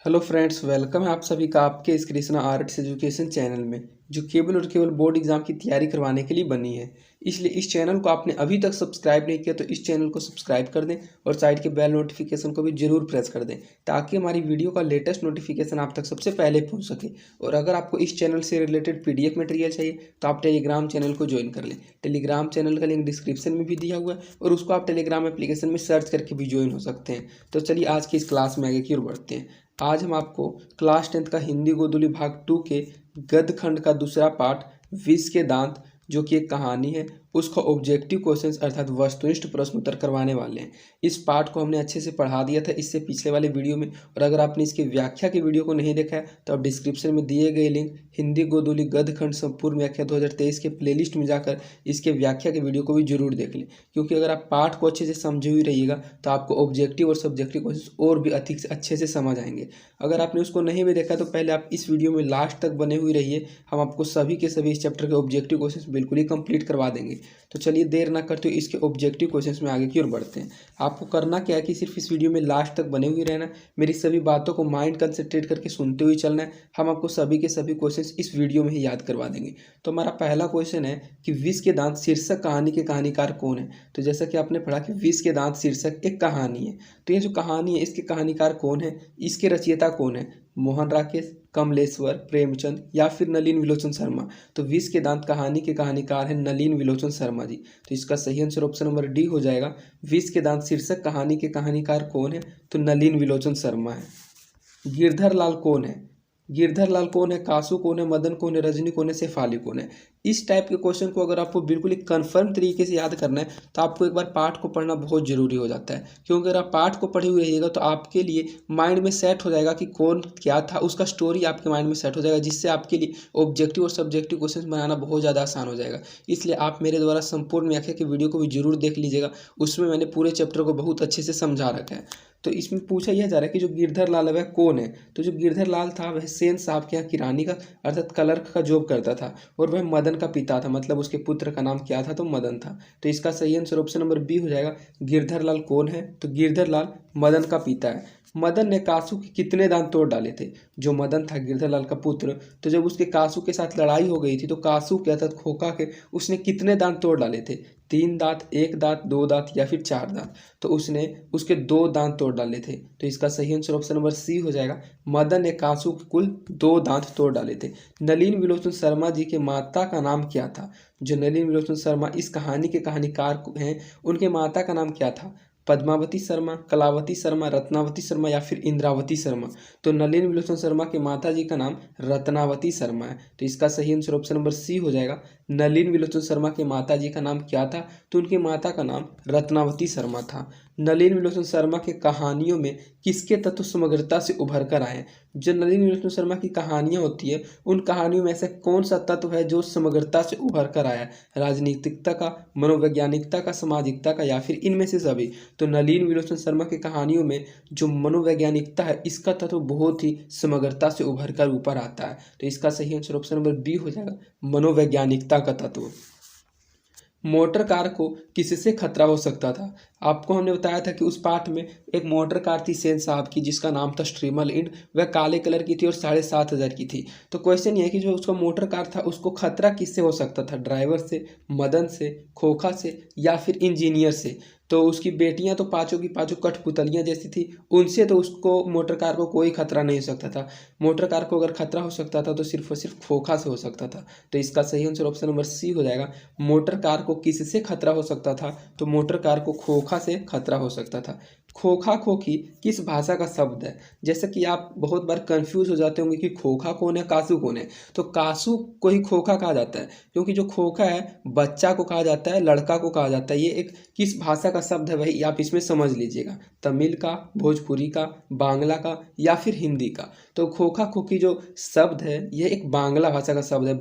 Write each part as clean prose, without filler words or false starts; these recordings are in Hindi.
हेलो फ्रेंड्स, वेलकम है आप सभी का आपके इस कृष्णा आर्ट्स एजुकेशन चैनल में, जो केवल और केवल बोर्ड एग्जाम की तैयारी करवाने के लिए बनी है। इसलिए इस चैनल को आपने अभी तक सब्सक्राइब नहीं किया तो इस चैनल को सब्सक्राइब कर दें और साइड के बेल नोटिफिकेशन को भी जरूर प्रेस कर दें, ताकि हमारी वीडियो का लेटेस्ट नोटिफिकेशन आप तक सबसे पहले पहुंच सके। और अगर आपको इस चैनल से रिलेटेड पीडीएफ मटेरियल चाहिए तो आप टेलीग्राम चैनल को ज्वाइन कर लें। टेलीग्राम चैनल का लिंक डिस्क्रिप्शन में भी दिया हुआ है और उसको आप टेलीग्राम एप्लीकेशन में सर्च करके भी ज्वाइन हो सकते हैं। तो चलिए आज की इस क्लास में आगे की ओर बढ़ते हैं। आज हम आपको क्लास 10th का हिंदी गोदुली भाग 2 के गद्य खंड का दूसरा पार्ट विष के दांत, जो कि एक कहानी है, उसका ऑब्जेक्टिव क्वेश्चंस अर्थात वस्तुनिष्ठ प्रश्न उत्तर करवाने वाले हैं। इस पार्ट को हमने अच्छे से पढ़ा दिया था इससे पिछले वाले वीडियो में, और अगर आपने इसकी व्याख्या की वीडियो को नहीं देखा है तो आप डिस्क्रिप्शन में दिए गए लिंक हिंदी गोदुली गद्य खंड संपूर्ण व्याख्या 2023 के प्लेलिस्ट में जाकर इसके व्याख्या की वीडियो को भी जरूर देख लें, क्योंकि अगर आप पार्ट को अच्छे से समझे हुए रहिएगा तो आपको ऑब्जेक्टिव और सब्जेक्टिव क्वेश्चन और भी अधिक से अच्छे से समझ आएंगे। अगर आपने उसको नहीं भी देखा तो पहले आप इस वीडियो में लास्ट तक बने हुए रहिए, हम आपको सभी के सभी इस चैप्टर के ऑब्जेक्टिव क्वेश्चन बिल्कुल ही कंप्लीट करवा देंगे। तो चलिए देर ना करते हुए इसके ऑब्जेक्टिव क्वेश्चंस में आगे की ओर बढ़ते हैं। आपको करना क्या है कि सिर्फ इस वीडियो में लास्ट तक बने हुए रहना, मेरी सभी बातों को माइंड कंसंट्रेट करके सुनते हुए चलना है। हम आपको सभी के सभी क्वेश्चंस इस वीडियो में ही याद करवा देंगे। तो हमारा पहला क्वेश्चन है कि विष के दांत शीर्षक कहानी के कहानीकार कौन है। तो जैसा कि आपने पढ़ा कि विष के दांत शीर्षक एक कहानी है, तो ये जो कहानी है इसके कहानीकार कौन है, इसके रचयिता कौन है, मोहन राकेश, कमलेश्वर, प्रेमचंद या फिर नलिन विलोचन शर्मा। तो विष के दांत कहानी के कहानीकार है नलिन विलोचन शर्मा जी। तो इसका सही आंसर ऑप्शन नंबर डी हो जाएगा। विष के दांत शीर्षक कहानी के कहानीकार कौन है, तो नलिन विलोचन शर्मा है। गिरधर लाल कौन है, गिरधर लाल कौन है, कासू कौन है, मदन कौन है, रजनी कौन है, शेफाली कौन है। इस टाइप के क्वेश्चन को अगर आपको बिल्कुल ही कन्फर्म तरीके से याद करना है तो आपको एक बार पाठ को पढ़ना बहुत जरूरी हो जाता है, क्योंकि अगर आप पाठ को पढ़े हुए रहिएगा तो आपके लिए माइंड में सेट हो जाएगा कि कौन क्या था, उसका स्टोरी आपके माइंड में सेट हो जाएगा, जिससे आपके लिए ऑब्जेक्टिव और सब्जेक्टिव क्वेश्चन बनाना बहुत ज़्यादा आसान हो जाएगा। इसलिए आप मेरे द्वारा संपूर्ण व्याख्या की वीडियो को भी जरूर देख लीजिएगा, उसमें मैंने पूरे चैप्टर को बहुत अच्छे से समझा रखा है। तो इसमें पूछा यह जा रहा है कि जो गिरधर लाल है वह कौन है। तो जो गिरधर लाल था वह सेन साहब के यहाँ किरानी का अर्थात क्लर्क का जॉब करता था, और वह मदन का पिता था, मतलब उसके पुत्र का नाम क्या था, तो मदन था। तो इसका सही आंसर ऑप्शन नंबर बी हो जाएगा। गिरधर लाल कौन है, तो गिरधर लाल मदन का पिता है। मदन ने कासू के कितने दांत तोड़ डाले थे। जो मदन था गिरधर लाल का पुत्र, तो जब उसके कासू के साथ लड़ाई हो गई थी तो कासू के अर्थात खोखा के उसने कितने दांत तोड़ डाले थे, 3 दांत, 1 दांत, 2 दांत या फिर 4 दांत। तो उसने उसके 2 दांत तोड़ डाले थे। तो इसका सही आंसर ऑप्शन नंबर सी हो जाएगा। मदन ने कासू के कुल 2 दांत तोड़ डाले थे। नलिन विलोचन शर्मा जी के माता का नाम क्या था। जो नलिन विलोचन शर्मा इस कहानी के कहानीकार हैं, उनके माता का नाम क्या था। पद्मावती शर्मा, कलावती शर्मा, रत्नावती शर्मा या फिर इंद्रावती शर्मा। तो नलिन विलोचन शर्मा के माता जी का नाम रत्नावती शर्मा है। तो इसका सही आंसर ऑप्शन नंबर सी हो जाएगा। नलिन विलोचन शर्मा के माता जी का नाम क्या था, तो उनके माता का नाम रत्नावती शर्मा था। नलिन विलोचन शर्मा के कहानियों में किसके तत्व समग्रता से उभर कर आए। जो नलिन विलोचन शर्मा की कहानियां होती है उन कहानियों में ऐसा कौन सा तत्व है जो समग्रता से उभर कर आया, राजनीतिकता का, मनोवैज्ञानिकता का, सामाजिकता का या फिर इनमें से सभी। तो नलिन विलोचन शर्मा की कहानियों में जो मनोवैज्ञानिकता है इसका तत्व बहुत ही समग्रता से उभर कर ऊपर आता है। तो इसका सही आंसर ऑप्शन नंबर बी हो जाएगा, मनोवैज्ञानिकता का तत्व। मोटर कार को किससे खतरा हो सकता था। आपको हमने बताया था कि उस पाठ में एक मोटर कार थी सेन साहब की, जिसका नाम था स्ट्रीमल इंड। वह काले कलर की थी और 7,500 की थी। तो क्वेश्चन ये है कि जो उसका मोटर कार था उसको खतरा किससे हो सकता था, ड्राइवर से, मदन से, खोखा से या फिर इंजीनियर से। तो उसकी बेटियां तो पांचों की पांचों कठपुतलियां जैसी थी, उनसे तो उसको मोटर कार को कोई खतरा नहीं हो सकता था। मोटर कार को अगर खतरा हो सकता था तो सिर्फ और सिर्फ खोखा से हो सकता था। तो इसका सही आंसर ऑप्शन नंबर सी हो जाएगा। मोटर कार को किससे खतरा हो सकता था, तो मोटर कार को खोखा से खतरा हो सकता था। खोखा खोखी किस भाषा का शब्द है। जैसे कि आप बहुत बार कंफ्यूज हो जाते होंगे कि खोखा कौन है, कासू कौन है। तो कासू को ही खोखा कहा जाता है, क्योंकि जो खोखा है बच्चा को कहा जाता है, लड़का को कहा जाता है। ये एक किस भाषा का शब्द है वही आप इसमें समझ लीजिएगा, तमिल का, भोजपुरी का, बांग्ला का या फिर हिंदी का। तो खोखा खोखी जो शब्द है ये एक बांग्ला भाषा का शब्द है।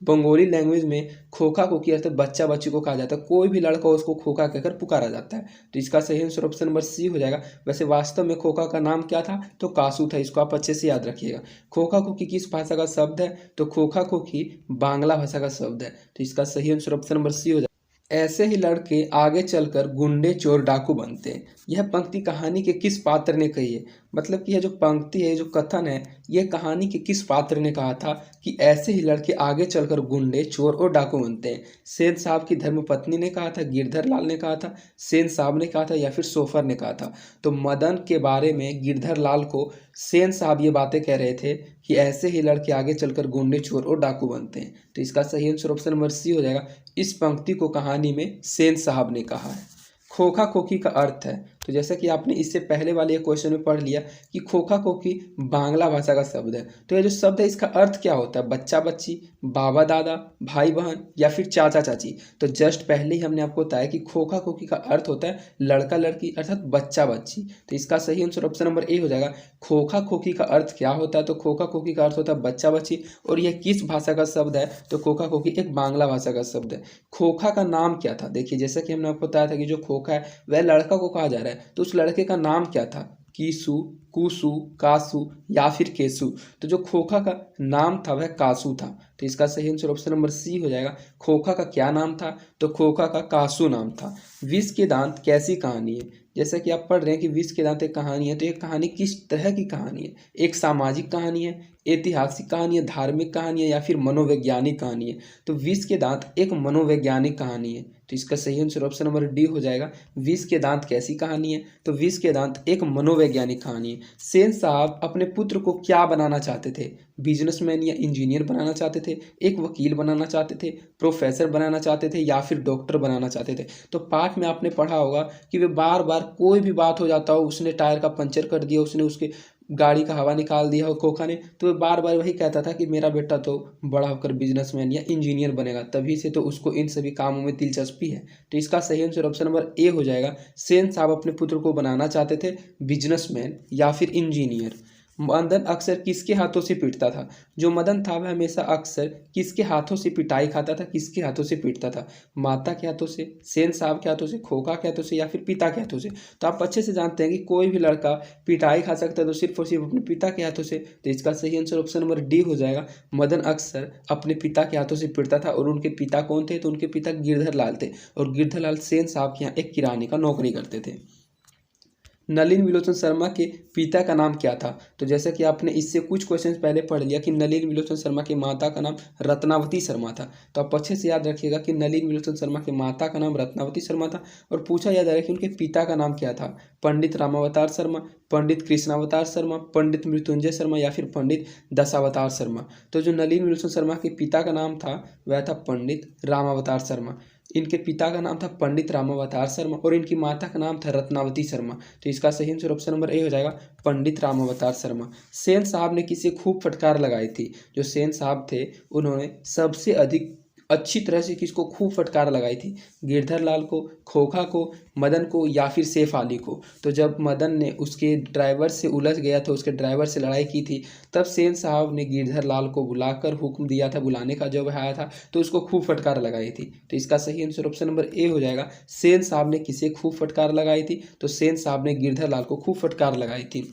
बंगाली लैंग्वेज में खोखा खोखी अर्थात बच्चा बच्ची को कहा जाता है। कोई भी लड़का उसको खोखा कहकर पुकारा जाता है। तो इसका सही आंसर ऑप्शन नंबर सी हो जाएगा। वैसे वास्तव में खोखा का नाम क्या था, तो कासू था। इसको आप अच्छे से याद रखिएगा। खोखा खोखी किस भाषा का शब्द है, तो खोखा खोखी बांग्ला भाषा का शब्द है। तो इसका सही आंसर ऑप्शन नंबर सी हो जाएगा। ऐसे ही लड़के आगे चलकर गुंडे चोर डाकू बनते हैं। यह पंक्ति कहानी के किस पात्र ने कही है? मतलब कि यह जो पंक्ति है, जो कथन है, यह कहानी के किस पात्र ने कहा था कि ऐसे ही लड़के आगे चलकर गुंडे चोर और डाकू बनते हैं? सेन साहब की धर्मपत्नी ने कहा था, गिरधर लाल ने कहा था, सेन साहब ने कहा था, या फिर सोफर ने कहा था? तो मदन के बारे में गिरधर लाल को सेन साहब ये बातें कह रहे थे कि ऐसे ही लड़के आगे चलकर गुंडे चोर और डाकू बनते हैं। तो इसका सही आंसर ऑप्शन नंबर सी हो जाएगा। इस पंक्ति को कहानी में सेन साहब ने कहा है। खोखा खोखी का अर्थ है, तो जैसा कि आपने इससे पहले वाले क्वेश्चन में पढ़ लिया कि खोखा खोखी बांग्ला भाषा का शब्द है। तो यह जो शब्द है इसका अर्थ क्या होता है? बच्चा बच्ची, बाबा दादा, भाई बहन या फिर चाचा चाची। तो जस्ट पहले ही हमने आपको बताया कि खोखा खोखी का अर्थ होता है लड़का लड़की अर्थात बच्चा बच्ची। तो इसका सही आंसर ऑप्शन नंबर ए हो जाएगा। खोखा खोखी का अर्थ क्या होता है? तो खोखा खोखी का अर्थ होता है बच्चा बच्ची। और यह किस भाषा का शब्द है? तो खोखा खोखी एक बांग्ला भाषा का शब्द है। खोखा का नाम क्या था? देखिए, जैसा कि हमने आपको बताया था कि जो खोखा है वह लड़का को कहा जा रहा है, तो उस लड़के का नाम क्या था? कीसु, कुसु, कासु या फिर केसु? तो जो खोखा का नाम था वह कासु था। तो इसका सही आंसर ऑप्शन नंबर सी हो जाएगा। खोखा का क्या नाम था? तो खोखा का कासु नाम था। विष के दांत कैसी कहानी है? जैसा कि आप पढ़ रहे हैं कि विष के दांत एक कहानी है, तो एक कहानी किस तरह की कहानी है? एक सामाजिक कहानी है, ऐतिहासिक कहानी है, धार्मिक कहानी है या फिर मनोवैज्ञानिक कहानी है? तो विष के दांत एक मनोवैज्ञानिक कहानी है। तो इसका सही आंसर ऑप्शन नंबर डी हो जाएगा। विष के दांत कैसी कहानी है? तो विष के दांत एक मनोवैज्ञानिक कहानी है। सेन साहब अपने पुत्र को क्या बनाना चाहते थे? बिजनेसमैन या इंजीनियर बनाना चाहते थे, एक वकील बनाना चाहते थे, प्रोफेसर बनाना चाहते थे या फिर डॉक्टर बनाना चाहते थे? तो पाठ में आपने पढ़ा होगा कि वे बार बार कोई भी बात हो जाता हो, उसने टायर का पंचर कर दिया, उसने उसके गाड़ी का हवा निकाल दिया हो खोखा ने, तो वह बार बार वही कहता था कि मेरा बेटा तो बड़ा होकर बिजनेसमैन या इंजीनियर बनेगा। तभी से तो उसको इन सभी कामों में दिलचस्पी है। तो इसका सही आंसर ऑप्शन नंबर ए हो जाएगा। सेन साहब अपने पुत्र को बनाना चाहते थे बिजनेसमैन या फिर इंजीनियर। मदन अक्सर किसके हाथों से पीटता था? जो मदन था वह हमेशा अक्सर किसके हाथों से पिटाई खाता था, किसके हाथों से पीटता था? माता के हाथों से, सेन साहब के हाथों से, खोखा के हाथों से या फिर पिता के हाथों से? तो आप अच्छे से जानते हैं कि कोई भी लड़का पिटाई खा सकता है तो सिर्फ और सिर्फ अपने पिता के हाथों से। तो इसका सही आंसर ऑप्शन नंबर डी हो जाएगा। मदन अक्सर अपने पिता के हाथों से पीटता था। और उनके पिता कौन थे? तो उनके पिता गिरधर लाल थे, और गिरधर लाल सेन साहब के यहाँ एक किराने का नौकरी करते थे। नलिन विलोचन शर्मा के पिता का नाम क्या था? तो जैसे कि आपने इससे कुछ क्वेश्चन पहले पढ़ लिया कि नलिन विलोचन शर्मा की माता का नाम रत्नावती शर्मा था। तो आप अच्छे से याद रखिएगा कि नलिन विलोचन शर्मा की माता का नाम रत्नावती शर्मा था। और पूछा याद रहा कि उनके पिता का नाम क्या था? पंडित रामावतार शर्मा, पंडित कृष्णावतार शर्मा, पंडित मृत्युंजय शर्मा या फिर पंडित दशावतार शर्मा? तो जो नलिन विलोचन शर्मा के पिता का नाम था वह था पंडित रामावतार शर्मा। इनके पिता का नाम था पंडित रामावतार शर्मा और इनकी माता का नाम था रत्नावती शर्मा। तो इसका सही आंसर ऑप्शन नंबर ए हो जाएगा, पंडित रामावतार शर्मा। सेन साहब ने किसे खूब फटकार लगाई थी? जो सेन साहब थे उन्होंने सबसे अधिक अच्छी तरह से किसको खूब फटकार लगाई थी? गिरधर लाल को, खोखा को, मदन को या फिर सैफ अली को? तो जब मदन ने उसके ड्राइवर से उलझ गया था, उसके ड्राइवर से लड़ाई की थी, तब सेन साहब ने गिरधर लाल को बुलाकर हुक्म दिया था, बुलाने का जब आया था तो उसको खूब फटकार लगाई थी। तो इसका सही आंसर ऑप्शन नंबर ए हो जाएगा। सेन साहब ने किसे खूब फटकार लगाई थी? तो सेन साहब ने गिरधर लाल को खूब फटकार लगाई थी।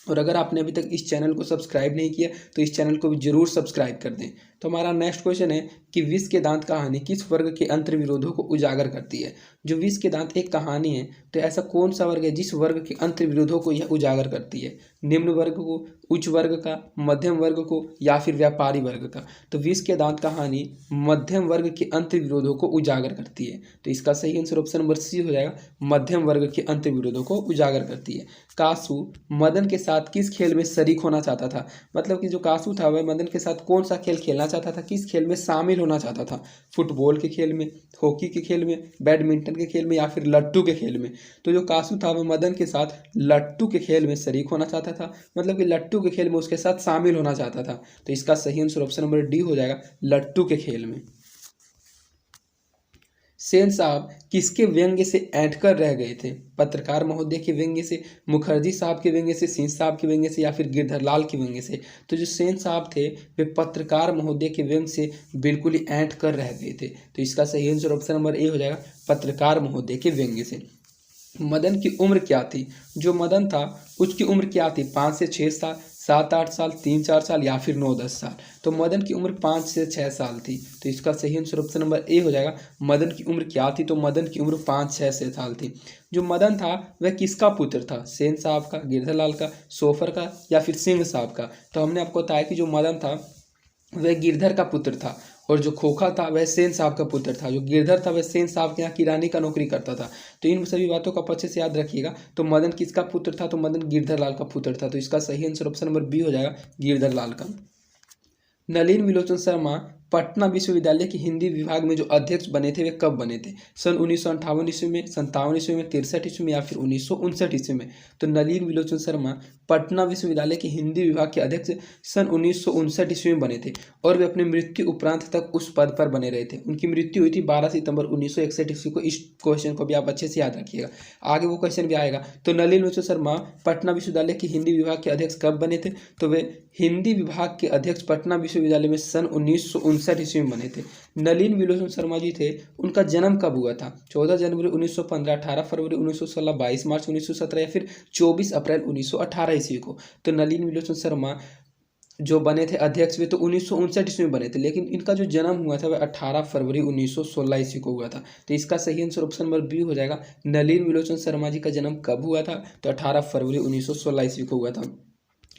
और अगर आपने अभी तक इस चैनल को सब्सक्राइब नहीं किया तो इस चैनल को भी जरूर सब्सक्राइब कर दें। तो हमारा नेक्स्ट क्वेश्चन है कि विष के दांत कहानी किस वर्ग के अंतर्विरोधों को उजागर करती है? जो विष के दांत एक कहानी है, तो ऐसा कौन सा वर्ग है जिस वर्ग के अंतर्विरोधों को यह उजागर करती है? निम्न वर्ग को, उच्च वर्ग का, मध्यम वर्ग को या फिर व्यापारी वर्ग का? तो विष के दांत कहानी मध्यम वर्ग के अंतर्विरोधों को उजागर करती है। तो इसका सही आंसर ऑप्शन नंबर सी हो जाएगा, मध्यम वर्ग के अंतर्विरोधों को उजागर करती है। कासु मदन के साथ किस खेल में शरीक होना चाहता था? मतलब कि जो कासु था वह मदन के साथ कौन सा खेल खेलना चाहता था, किस खेल में शामिल होना चाहता था? फुटबॉल के खेल में, हॉकी के खेल में, बैडमिंटन के खेल में या फिर लट्टू के खेल में? तो जो कासु था वह मदन के साथ लट्टू के खेल में शरीक होना चाहता था, मतलब कि लट्टू के खेल में उसके साथ शामिल होना चाहता था। तो इसका सही आंसर ऑप्शन नंबर डी हो जाएगा, लट्टू के खेल में। सेन साहब किसके व्यंग्य से ऐंठ कर रह गए थे? पत्रकार महोदय के व्यंग्य से, मुखर्जी साहब के व्यंग्य से, सिंह साहब के व्यंग्य से या फिर गिरधर लाल के व्यंग्य से? तो जो सेन साहब थे वे पत्रकार महोदय के व्यंग्य से बिल्कुल ही ऐंठ कर रह गए थे। तो इसका सही आंसर ऑप्शन नंबर ए हो जाएगा, पत्रकार महोदय के व्यंग्य से। मदन की उम्र क्या थी? जो मदन था उसकी उम्र क्या थी? 5 से 6 साल, 7-8 साल, 3-4 साल या फिर 9-10 साल। तो मदन की उम्र 5 से 6 साल थी। तो इसका सही आंसर ऑप्शन नंबर ए हो जाएगा। मदन की उम्र क्या थी? तो मदन की उम्र 5-6 से साल थी। जो मदन था वह किसका पुत्र था? सेन साहब का, गिरधरलाल का, सोफर का या फिर सिंह साहब का? तो हमने आपको बताया कि जो मदन था वह गिरधर का पुत्र था और जो खोखा था वह सेन साहब का पुत्र था। जो गिरधर था वह सेन साहब के यहाँ किरानी का नौकरी करता था। तो इन सभी बातों को आप अच्छे से याद रखिएगा। तो मदन किसका पुत्र था? तो मदन गिरधर लाल का पुत्र था। तो इसका सही आंसर ऑप्शन नंबर बी हो जाएगा, गिरधर लाल का। नलिन विलोचन शर्मा पटना विश्वविद्यालय के हिंदी विभाग में जो अध्यक्ष बने थे वे कब बने थे? सन 1958 ईस्वी में, 57 ईस्वी में, 63 ईस्वी में या फिर 1959 ईस्वी में? तो नलिन विलोचन शर्मा पटना विश्वविद्यालय के हिंदी विभाग के अध्यक्ष सन 1959 ईस्वी में बने थे और वे अपनी मृत्यु उपरांत तक उस पद पर बने रहे थे। उनकी मृत्यु हुई थी 12 सितंबर 1961 ईस्वी को। इस क्वेश्चन को भी आप अच्छे से याद रखिएगा, आगे वो क्वेश्चन भी आएगा। तो नलिन विलोचन शर्मा पटना विश्वविद्यालय के हिंदी विभाग के अध्यक्ष कब बने थे? तो वे हिंदी विभाग के अध्यक्ष पटना विश्वविद्यालय में सन 1959 ईस्वी में बने थे। नलिन विलोचन शर्मा जी थे, उनका जन्म कब हुआ था? 14 जनवरी 1915, 18 फरवरी 1916, 22 मार्च 1917 या फिर 24 अप्रैल 1918 ईस्वी को? तो नलिन विलोचन शर्मा जो बने थे अध्यक्ष वे तो 1959 ईस्वी में बने थे, लेकिन इनका जो जन्म हुआ था वह 18 फरवरी 1916 ईस्वी को हुआ था। तो इसका सही आंसर ऑप्शन नंबर बी हो जाएगा। नलिन विलोचन शर्मा जी का जन्म कब हुआ था? तो 18 फरवरी 1916 ईस्वी को हुआ था।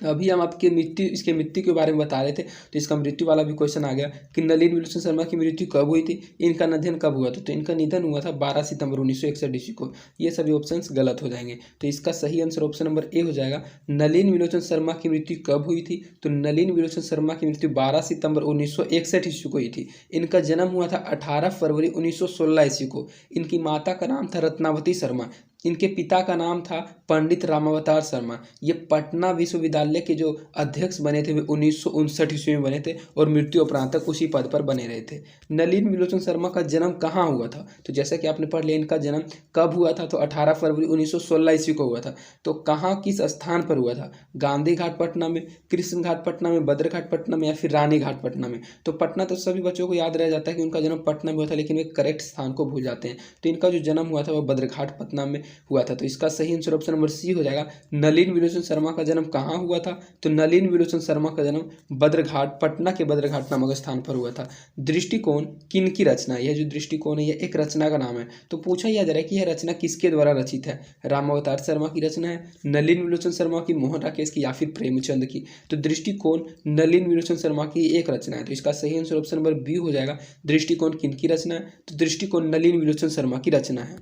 अभी हम आपके इसके मृत्यु के बारे में बता रहे थे, तो इसका मृत्यु वाला भी क्वेश्चन आ गया कि नलिन विलोचन शर्मा की मृत्यु कब हुई थी, इनका निधन कब हुआ था? तो इनका निधन हुआ था 12 सितंबर 1961 ईस्वी को। ये सभी ऑप्शंस गलत हो जाएंगे। तो इसका सही आंसर ऑप्शन नंबर ए हो जाएगा। नलिन विलोचन शर्मा की मृत्यु कब हुई थी? तो नलिन विलोचन शर्मा की मृत्यु 12 सितंबर 1961 ईस्वी को हुई थी। इनका जन्म हुआ था 18 फरवरी 1916 ईस्वी को। इनकी माता का नाम था रत्नावती शर्मा, इनके पिता का नाम था पंडित रामावतार शर्मा। ये पटना विश्वविद्यालय के जो अध्यक्ष बने थे वे 1959 ईस्वी में बने थे और मृत्यु उपरांत तक उसी पद पर बने रहे थे। नलिन विलोचन शर्मा का जन्म कहाँ हुआ था? तो जैसा कि आपने पढ़ लिया इनका जन्म कब हुआ था, तो 18 फरवरी 1916 ईस्वी को हुआ था। तो कहाँ, किस स्थान पर हुआ था? गांधी घाट पटना में, कृष्ण घाट पटना में, भद्र घाट पटना में या फिर रानी घाट पटना में? तो पटना तो सभी बच्चों को याद रह जाता है कि उनका जन्म पटना में हुआ था, लेकिन वे करेक्ट स्थान को भूल जाते हैं। तो इनका जो जन्म हुआ था वह भद्रघाट पटना में हुआ था। तो इसका सही आंसर ऑप्शन नंबर सी हो जाएगा। नलिन विलोचन शर्मा का जन्म कहाँ हुआ था? तो नलिन विलोचन शर्मा का जन्म भद्रघाट, पटना के भद्रघाट नामक स्थान पर हुआ था। दृष्टिकोण किन की रचना है? यह जो दृष्टिकोण है यह एक रचना का नाम है। तो पूछा यह जा रहा है कि यह रचना किसके द्वारा रचित है? रामावतार शर्मा की रचना है, नलिन विलोचन शर्मा की, मोहन राकेश की या फिर प्रेमचंद की? तो दृष्टिकोण नलिन विलोचन शर्मा की एक रचना है। तो इसका सही आंसर ऑप्शन नंबर बी हो जाएगा। दृष्टिकोण किन की रचना है? तो दृष्टिकोण नलिन विलोचन शर्मा की रचना है।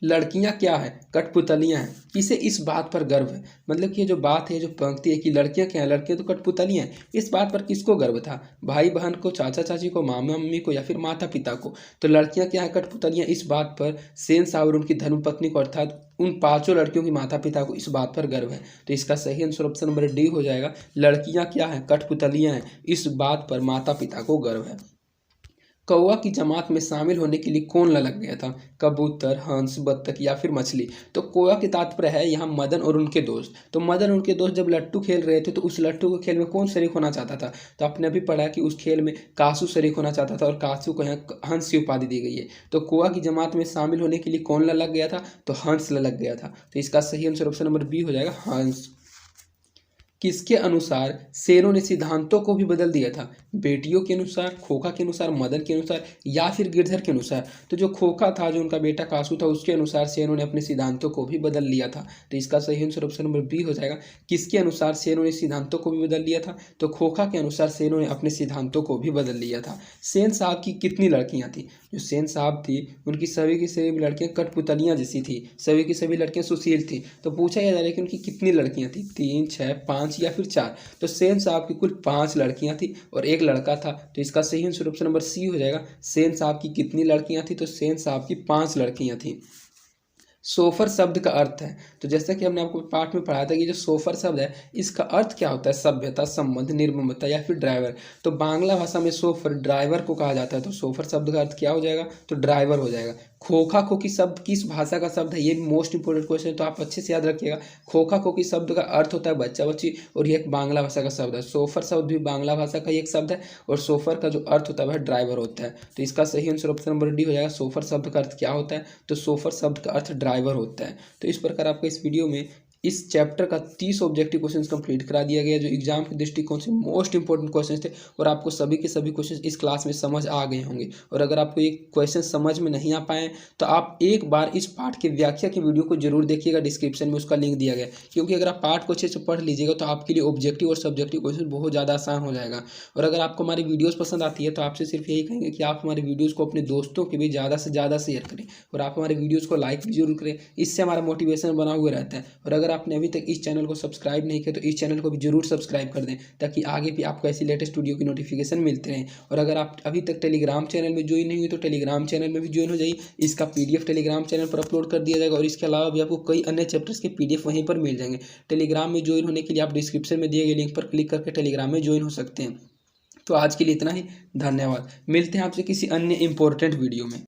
लड़कियां क्या है? कठपुतलियां हैं। किसे इस बात पर गर्व है? मतलब कि ये जो बात है, जो पंक्ति है कि लड़कियां क्या हैं, लड़कियां तो कठपुतलियां हैं, इस बात पर किसको गर्व था? भाई बहन को, चाचा चाची को, मामा मम्मी को या फिर माता पिता को? तो लड़कियां क्या हैं, कठपुतलियां, इस बात पर सेन साहब और उनकी धर्मपत्नी को अर्थात उन 5 लड़कियों की माता पिता को इस बात पर गर्व है। तो इसका सही आंसर ऑप्शन नंबर डी हो जाएगा। लड़कियां क्या हैं, कठपुतलियां हैं, इस बात पर माता पिता को गर्व है। कौवा की जमात में शामिल होने के लिए कौन ललक गया था? कबूतर, हंस, बत्तख या फिर मछली? तो कौवा के तात्पर्य है यहाँ मदन और उनके दोस्त। तो मदन और उनके दोस्त जब लट्टू खेल रहे थे तो उस लट्टू के खेल में कौन शरीक होना चाहता था? तो आपने अभी पढ़ा कि उस खेल में कासू शरीक होना चाहता था और कासू को यहाँ हंस की उपाधि दी गई है। तो कौवा की जमात में शामिल होने के लिए कौन ललक गया था? तो हंस ललक गया था। तो इसका सही आंसर ऑप्शन नंबर बी हो जाएगा, हंस। किसके अनुसार सेनों ने सिद्धांतों को भी बदल दिया था? बेटियों के अनुसार, खोखा के अनुसार, मदन के अनुसार या फिर गिरधर के अनुसार? तो जो खोखा था, जो उनका बेटा कासू था, उसके अनुसार सेनों ने अपने सिद्धांतों को भी बदल लिया था। तो इसका सही आंसर ऑप्शन नंबर बी हो जाएगा। किसके अनुसार सेनों ने सिद्धांतों को भी बदल लिया था? तो खोखा के अनुसार सेनों ने अपने सिद्धांतों को भी बदल लिया था। सेन साहब की कितनी लड़कियां थी? जो सेन साहब थी उनकी सभी की सभी लड़कियां कठपुतलियां जैसी थी, सभी की सभी लड़कियां सुशील थी। तो पूछा यह जा रहा है कि उनकी कितनी लड़कियां थी? 3, 6, 5 या फिर 4? तो सेन साहब की कुल 5 लड़कियां थी और एक लड़का था। तो इसका सही आंसर ऑप्शन नंबर सी हो जाएगा। सेन साहब की कितनी लड़कियां थी? तो सेन साहब की 5 लड़कियां थी। सोफर शब्द का अर्थ है। तो जैसा कि हमने आपको पाठ में पढ़ाया था कि जो सोफर शब्द है इसका अर्थ क्या होता है, सभ्यता, संबंध, निर्ममता या फिर ड्राइवर। तो बांग्ला भाषा में सोफर ड्राइवर को कहा जाता है। तो सोफर शब्द का अर्थ क्या हो जाएगा, तो ड्राइवर हो जाएगा। खोखा खोखी शब्द किस भाषा का शब्द है, ये मोस्ट इंपोर्टेंट क्वेश्चन है, तो आप अच्छे से याद रखिएगा। खोखा खोखी शब्द का अर्थ होता है बच्चा बच्ची, और ये एक बांग्ला भाषा का शब्द है। सोफर शब्द भी बांग्ला भाषा का ही एक शब्द है, और सोफर का जो अर्थ होता है वह ड्राइवर होता है। तो इसका सही आंसर ऑप्शन नंबर डी हो जाएगा। सोफर शब्द का अर्थ क्या होता है, तो सोफर शब्द का अर्थ ड्राइवर होता है। तो इस प्रकार आपको इस वीडियो में इस चैप्टर का 30 ऑब्जेक्टिव क्वेश्चंस कंप्लीट करा दिया गया, जो एग्जाम के दृष्टिकोण से मोस्ट इंपॉर्टेंट क्वेश्चंस थे, और आपको सभी के सभी क्वेश्चंस इस क्लास में समझ आ गए होंगे। और अगर आपको ये क्वेश्चन समझ में नहीं आ पाए तो आप एक बार इस पाठ के व्याख्या की वीडियो को जरूर देखिएगा, डिस्क्रिप्शन में उसका लिंक दिया गया है। क्योंकि अगर आप पाठ को अच्छे से पढ़ लीजिएगा तो आपके लिए ऑब्जेक्टिव और सब्जेक्टिव क्वेश्चन बहुत ज़्यादा आसान हो जाएगा। और अगर आपको हमारी वीडियोज़ पसंद आती है तो आपसे सिर्फ यही कहेंगे कि आप हमारी वीडियोज़ को अपने दोस्तों के भी ज़्यादा से ज़्यादा शेयर करें, और आप हमारे वीडियोज़ को लाइक भी जरूर करें। इससे हमारा मोटिवेशन बना हुआ रहता है। और अगर आपने अभी तक इस चैनल को सब्सक्राइब नहीं किया तो इस चैनल को भी जरूर सब्सक्राइब कर दें, ताकि आगे भी आपको ऐसी लेटेस्ट वीडियो की नोटिफिकेशन मिलते रहें। और अगर आप अभी तक टेलीग्राम चैनल में ज्वाइन नहीं हुए तो टेलीग्राम चैनल में भी ज्वाइन हो जाइए। इसका पीडीएफ टेलीग्राम चैनल पर अपलोड कर दिया जाएगा, और इसके अलावा भी आपको कई अन्य चैप्टर्स के पीडीएफ वहीं पर मिल जाएंगे। टेलीग्राम में ज्वाइन होने के लिए आप डिस्क्रिप्शन में दिए गए लिंक पर क्लिक करके टेलीग्राम में ज्वाइन हो सकते हैं। तो आज के लिए इतना ही, धन्यवाद। मिलते हैं आपसे किसी अन्य इंपॉर्टेंट वीडियो में।